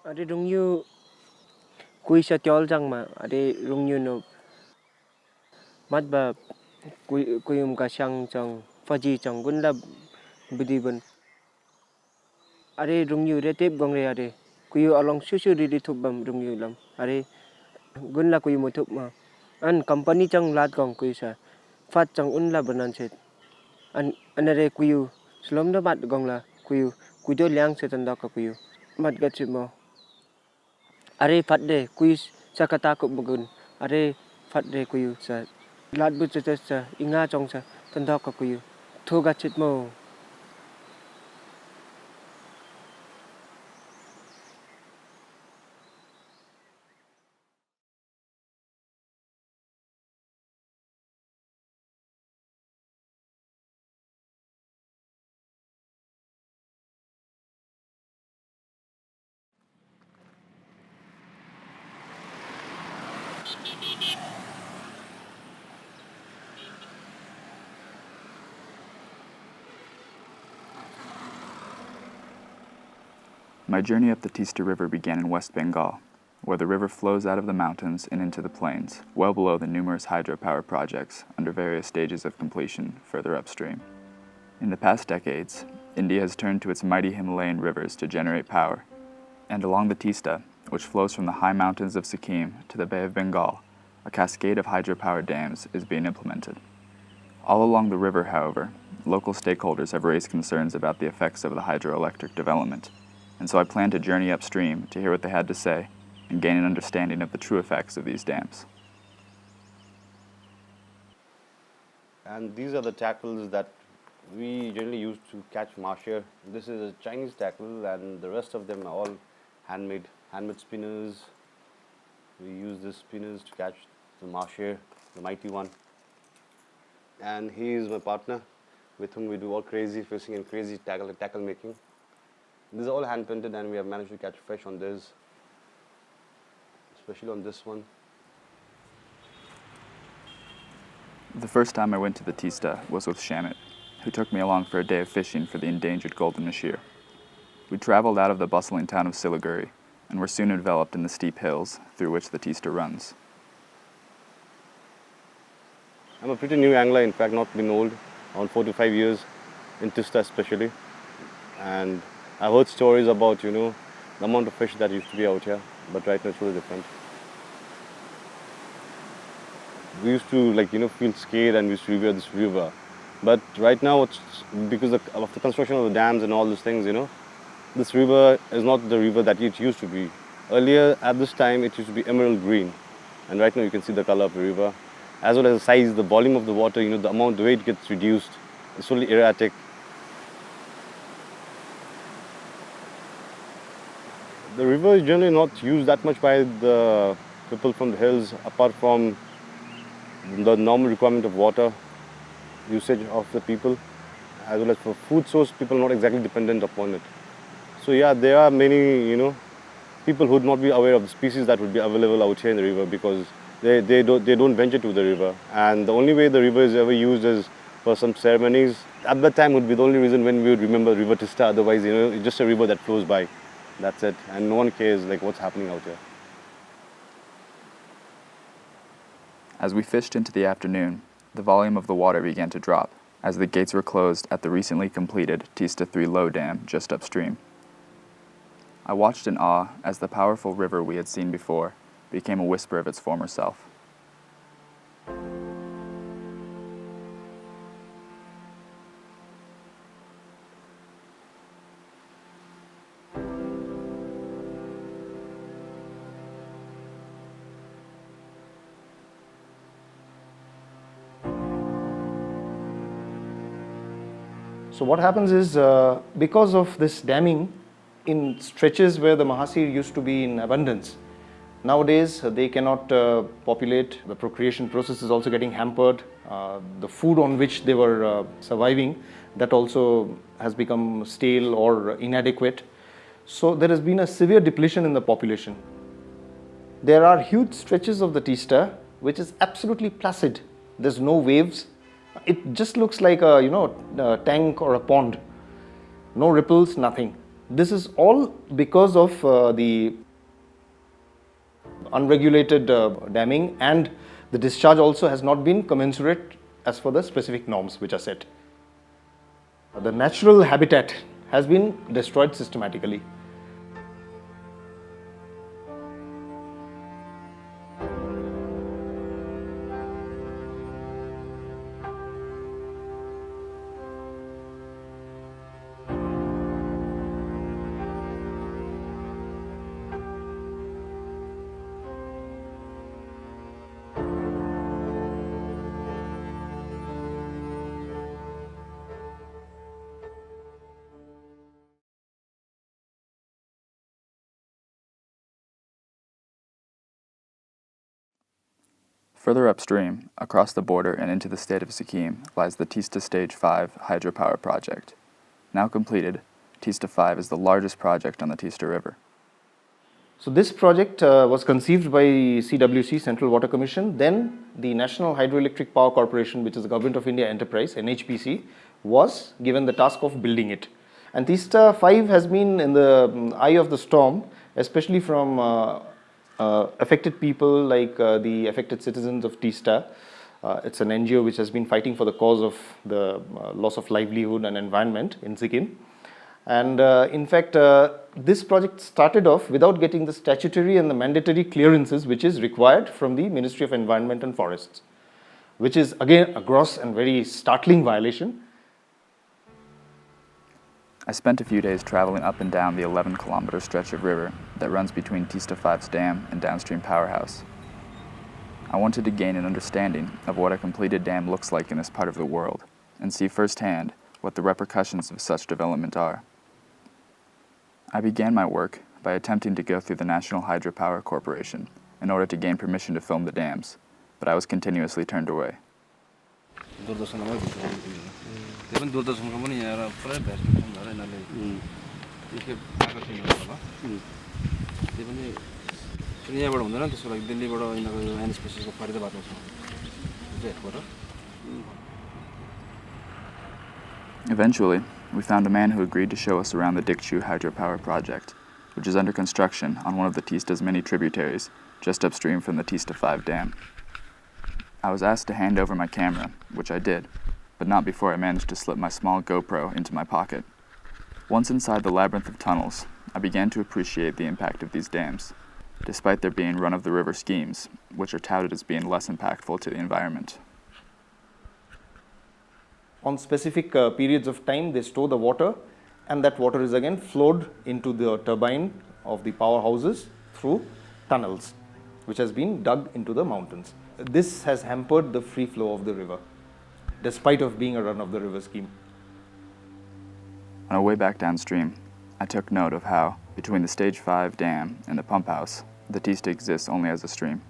Ade rungyu kui sa tiol jang ma ade rungyu no mat ba kuyum ka syang chang faji chang gun la budi bun ade rungyu de tep gong re ade kuyu along su ri thup bam rungyu lam ade gun la kuyu mo thup ma an company chang lat gong kuyu sa fat chang un la banan set an anare kuyu slom da mat gong la kuyu kujo liang se tan da ka kuyu mat ga chip mo are fat de kuyu sa kata ko bugun are fat de kuyu sa lat bu sa inga chong sa tan da ka kuyu tho ga chip mo. My journey up the Teesta River began in West Bengal, where the river flows out of the mountains and into the plains, well below the numerous hydropower projects under various stages of completion further upstream. In the past decades, India has turned to its mighty Himalayan rivers to generate power, and along the Teesta, which flows from the high mountains of Sikkim to the Bay of Bengal, a cascade of hydropower dams is being implemented. All along the river, however, local stakeholders have raised concerns about the effects of the hydroelectric development, and so I plan to journey upstream to hear what they had to say and gain an understanding of the true effects of these dams. And these are the tackles that we generally use to catch marsh. This is a Chinese tackle, and the rest of them are all handmade spinners. We use these spinners to catch the marsh, the mighty one. And he is my partner, with whom we do all crazy fishing and crazy tackle making. These are all hand painted, and we have managed to catch fish on this, especially on this one. The first time I went to the Teesta was with Shamit, who took me along for a day of fishing for the endangered golden mahseer. We traveled out of the bustling town of Siliguri and were soon enveloped in the steep hills through which the Teesta runs. I'm a pretty new angler, in fact, not been old, around 4 to 5 years, in Teesta especially. And I've heard stories about, the amount of fish that used to be out here, but right now it's really different. We used to, feel scared and we used to revere this river. But right now, it's because of the construction of the dams and all these things, this river is not the river that it used to be. Earlier, at this time, it used to be emerald green. And right now, you can see the color of the river. As well as the size, the volume of the water, the way it gets reduced. It's totally erratic. The river is generally not used that much by the people from the hills, apart from the normal requirement of water usage of the people, as well as for food source, people are not exactly dependent upon it. So yeah, there are many, people who would not be aware of the species that would be available out here in the river, because they don't venture to the river. And the only way the river is ever used is for some ceremonies. At that time would be the only reason when we would remember River Teesta. Otherwise, it's just a river that flows by. That's it, and no one cares what's happening out here. As we fished into the afternoon, the volume of the water began to drop as the gates were closed at the recently completed Teesta 3 Low Dam just upstream. I watched in awe as the powerful river we had seen before became a whisper of its former self. So what happens is, because of this damming, in stretches where the mahseer used to be in abundance, nowadays they cannot populate. The procreation process is also getting hampered. The food on which they were surviving, that also has become stale or inadequate. So there has been a severe depletion in the population. There are huge stretches of the Teesta which is absolutely placid. There's no waves. It just looks like a tank or a pond. No ripples, nothing. This is all because of the unregulated damming, and the discharge also has not been commensurate as per the specific norms which are set. The natural habitat has been destroyed systematically. Further upstream, across the border and into the state of Sikkim, lies the Teesta Stage 5 hydropower project. Now completed, Teesta 5 is the largest project on the Teesta River. So this project was conceived by CWC, Central Water Commission. Then the National Hydroelectric Power Corporation, which is a Government of India enterprise, NHPC, was given the task of building it. And Teesta 5 has been in the eye of the storm, especially from affected people like the affected citizens of Teesta. It's an NGO which has been fighting for the cause of the loss of livelihood and environment in Sikkim. And in fact, this project started off without getting the statutory and the mandatory clearances which is required from the Ministry of Environment and Forests, which is again a gross and very startling violation. I spent a few days traveling up and down the 11-kilometer stretch of river that runs between Teesta 5's dam and downstream powerhouse. I wanted to gain an understanding of what a completed dam looks like in this part of the world and see firsthand what the repercussions of such development are. I began my work by attempting to go through the National Hydropower Corporation in order to gain permission to film the dams, but I was continuously turned away. Eventually, we found a man who agreed to show us around the Dikchu hydropower project, which is under construction on one of the Teesta's many tributaries, just upstream from the Teesta 5 dam. I was asked to hand over my camera, which I did, but not before I managed to slip my small GoPro into my pocket. Once inside the labyrinth of tunnels, I began to appreciate the impact of these dams, despite there being run-of-the-river schemes, which are touted as being less impactful to the environment. On specific periods of time, they store the water, and that water is again flowed into the turbine of the powerhouses through tunnels, which has been dug into the mountains. This has hampered the free flow of the river, despite of being a run-of-the-river scheme. On our way back downstream, I took note of how, between the Stage 5 dam and the pump house, the Teesta exists only as a stream.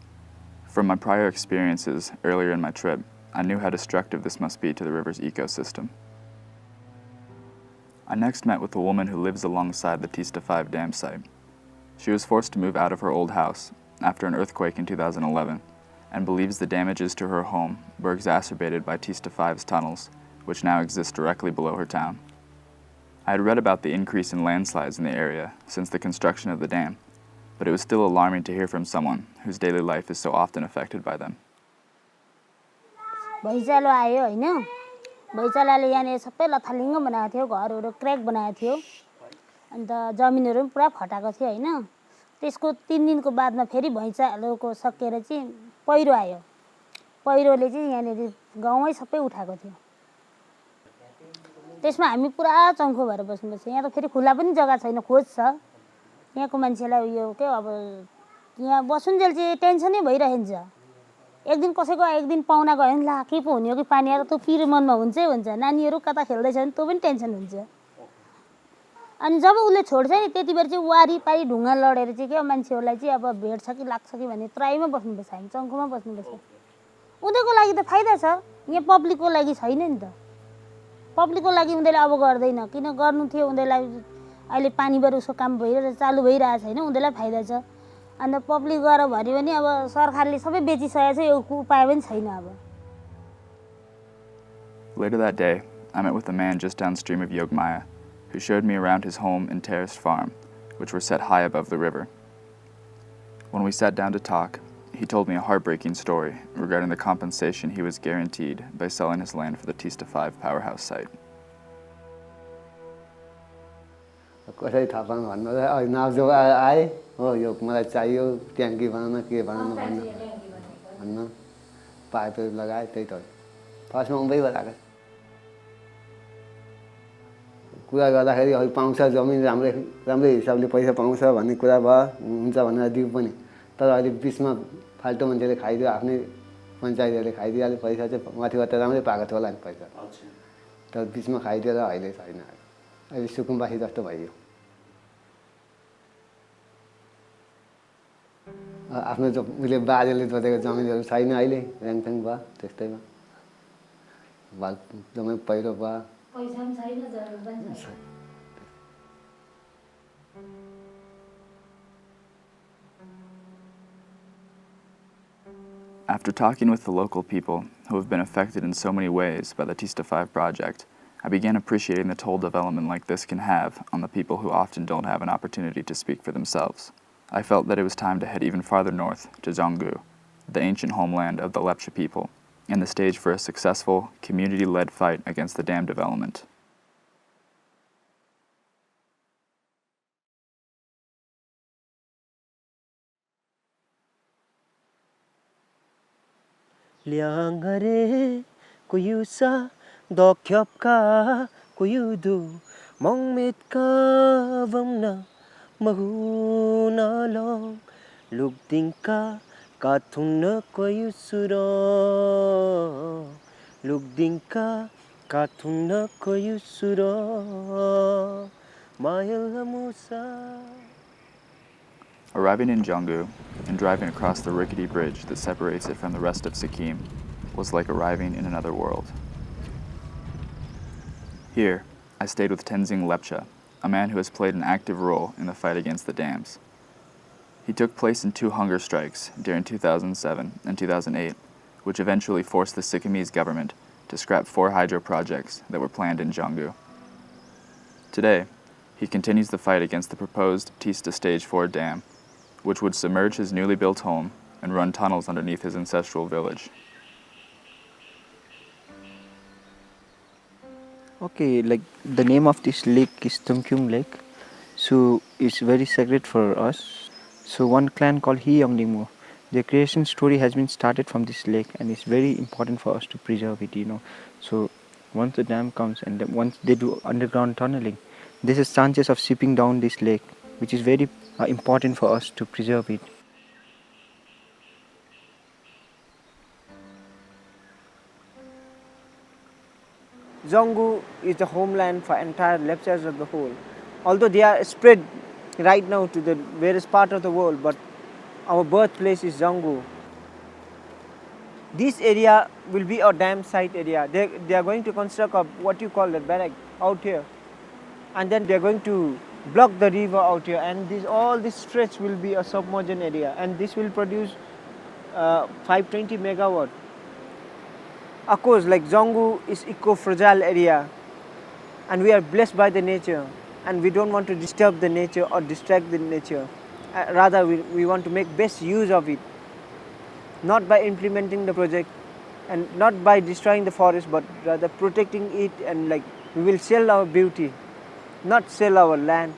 From my prior experiences earlier in my trip, I knew how destructive this must be to the river's ecosystem. I next met with a woman who lives alongside the Teesta 5 dam site. She was forced to move out of her old house after an earthquake in 2011 and believes the damages to her home were exacerbated by Teesta 5's tunnels, which now exist directly below her town. I had read about the increase in landslides in the area since the construction of the dam, but it was still alarming to hear from someone whose daily life is so often affected by them. भैँचालो आयो हैन भैँचालोले यहाँ सबै लथालिङ्ग बनाएको थियो घरहरु crack बनाएको थियो अन्त जमिनहरु पनि पुरा फटाएको थियो हैन त्यसको 3 दिनको बादमा फेरि भैँचालोको सकेर चाहिँ पहिरो आयो पहिरोले चाहिँ यहाँ गाउँै सबै उठाएको थियो त्यसमा हामी पुरा चङ्खो भएर बस्नुपर्छ यहाँ त फेरि खुला पनि जग्गा छैन खोज छ यहाँको मान्छेलाई यो के अब यहाँ बसुन्जेल चाहिँ टेन्सनै भइरहेन्छ एक दिन कसैको एक दिन पाहुना गयो नि ला के पो हुने हो कि पानी आएर त पिर मनमा हुन्छै हुन्छ नानीहरु कता खेल्दै छन् त्यो पनि टेन्सन हुन्छ अनि जब उले छोड्छ नि त्यतिबेर चाहिँ वारी पारी ढुङ्गा लडेर चाहिँ के मान्छेहरुलाई चाहिँ अब भेट्छ कि लाग्छ कि भन्ने त्राइमा बस्नुपर्छ हामी चङ्खोमा बस्नुपर्छ उनीहरुको लागि त फाइदा छ यहाँ पब्लिकको लागि छैन नि त पब्लिकको लागि उनीहरुले अब गर्दैन किन गर्नु थियो उनीहरुलाई अहिले पानीबाट उसको काम भइरहेछ चालु भइरहेछ हैन उनीहरुलाई फाइदा छ अन्त पब्लिक गएर भन्यो भने अब सरकारले सबै बेचिसकेको छ यो उपाय पनि छैन अब Later that day, I met with a man just downstream of Yogmaya who showed me around his home and terraced farm, which were set high above the river. When we sat down to talk, he told me a heartbreaking story regarding the compensation he was guaranteed by selling his land for the Teesta 5 powerhouse site. कसरी थाहा पाउनु भन्नु नाप्जो आए हो यो मलाई चाहियो ट्याङ्की बनाउन के बनाउनु भन्नु पाइपहरू लगाए त्यही त फर्स्टमा उम्बै लगाएको कुरा गर्दाखेरि अहिले पाउँछ जमिन राम्रै हिसाबले पैसा पाउँछ भन्ने कुरा भयो हुन्छ भनेर दिउँ पनि तर अहिले बिचमा फाल्टो मान्छेले खाइदियो आफ्नै पञ्चायतहरूले खाइदिइहाल्यो पैसा चाहिँ माथिबाट राम्रै पाएको थियो होला नि पैसा तर बिचमा खाइदिएर अहिले छैन अहिले सुकुम्बासी जस्तो भइयो आफ्नो उसले बाजेले जोतेको जमिनहरू छैन अहिले ऱ्याङफ्याङ भयो त्यस्तैमा भल जम्मै पहिरो भयो After talking with the local people who have been affected in so many ways by the Teesta 5 project, I began appreciating the toll development like this can have on the people who often don't have an opportunity to speak for themselves. I felt that it was time to head even farther north to Zongu, the ancient homeland of the Lepcha people, and the stage for a successful, community-led fight against the dam development. Liangare kuyusa dokyopka kuyudu mongmetka vamna mahuna long lugdinka kathunna kuyusuro lugdinka kathunna kuyusuro mayamusa. Arriving in Jongu and driving across the rickety bridge that separates it from the rest of Sikkim was like arriving in another world. Here, I stayed with Tenzing Lepcha, a man who has played an active role in the fight against the dams. He took place in 2 hunger strikes during 2007 and 2008, which eventually forced the Sikkimese government to scrap 4 hydro projects that were planned in Jongu. Today, he continues the fight against the proposed Teesta Stage 4 dam, which would submerge his newly built home and run tunnels underneath his ancestral village. Okay, like the name of this lake is Tumkyung Lake, so it's very sacred for us. So one clan called Hiyongdingmo, their creation story has been started from this lake, and it's very important for us to preserve it, So once the dam comes and once they do underground tunneling, there's a chances of shipping down this lake, which is very important for us to preserve it. Zongu is the homeland for entire Lepchas of the whole. Although they are spread right now to the various parts of the world, but our birthplace is Zongu. This area will be our dam site area. They are going to construct what you call the barrack out here. And then they are going to block the river out here, and all this stretch will be a submerged area, and this will produce 520 megawatt. Of course, like Zongu is eco-fragile area, and we are blessed by the nature, and we don't want to disturb the nature or distract the nature. Rather, we want to make best use of it, not by implementing the project and not by destroying the forest, but rather protecting it, and like we will sell our beauty, not sell our land.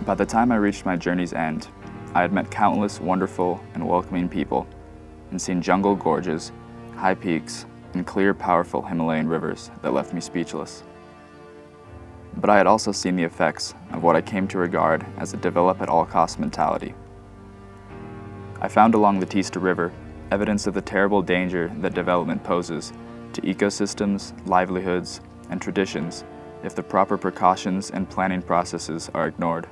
By the time I reached my journey's end, I had met countless wonderful and welcoming people and seen jungle gorges, high peaks, and clear, powerful Himalayan rivers that left me speechless. But I had also seen the effects of what I came to regard as a develop-at-all-costs mentality. I found along the Teesta River evidence of the terrible danger that development poses to ecosystems, livelihoods, and traditions if the proper precautions and planning processes are ignored.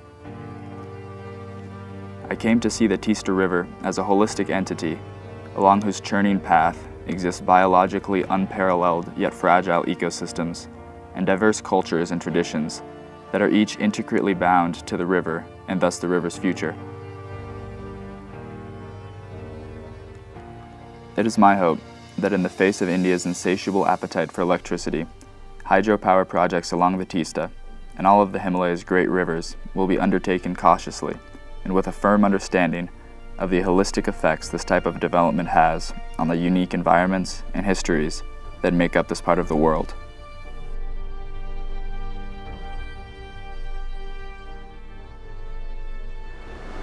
I came to see the Teesta River as a holistic entity along whose churning path exist biologically unparalleled yet fragile ecosystems and diverse cultures and traditions that are each intricately bound to the river and thus the river's future. It is my hope that in the face of India's insatiable appetite for electricity, hydropower projects along the Teesta and all of the Himalayas' great rivers will be undertaken cautiously and with a firm understanding of the holistic effects this type of development has on the unique environments and histories that make up this part of the world.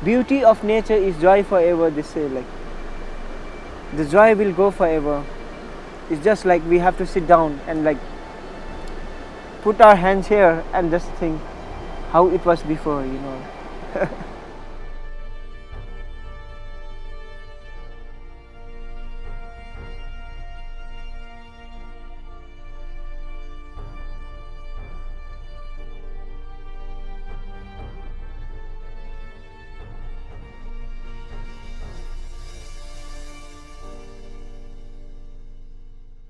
Beauty of nature is joy forever, they say. Like, the joy will go forever. It's just like we have to sit down and like put our hands here and just think how it was before, you know.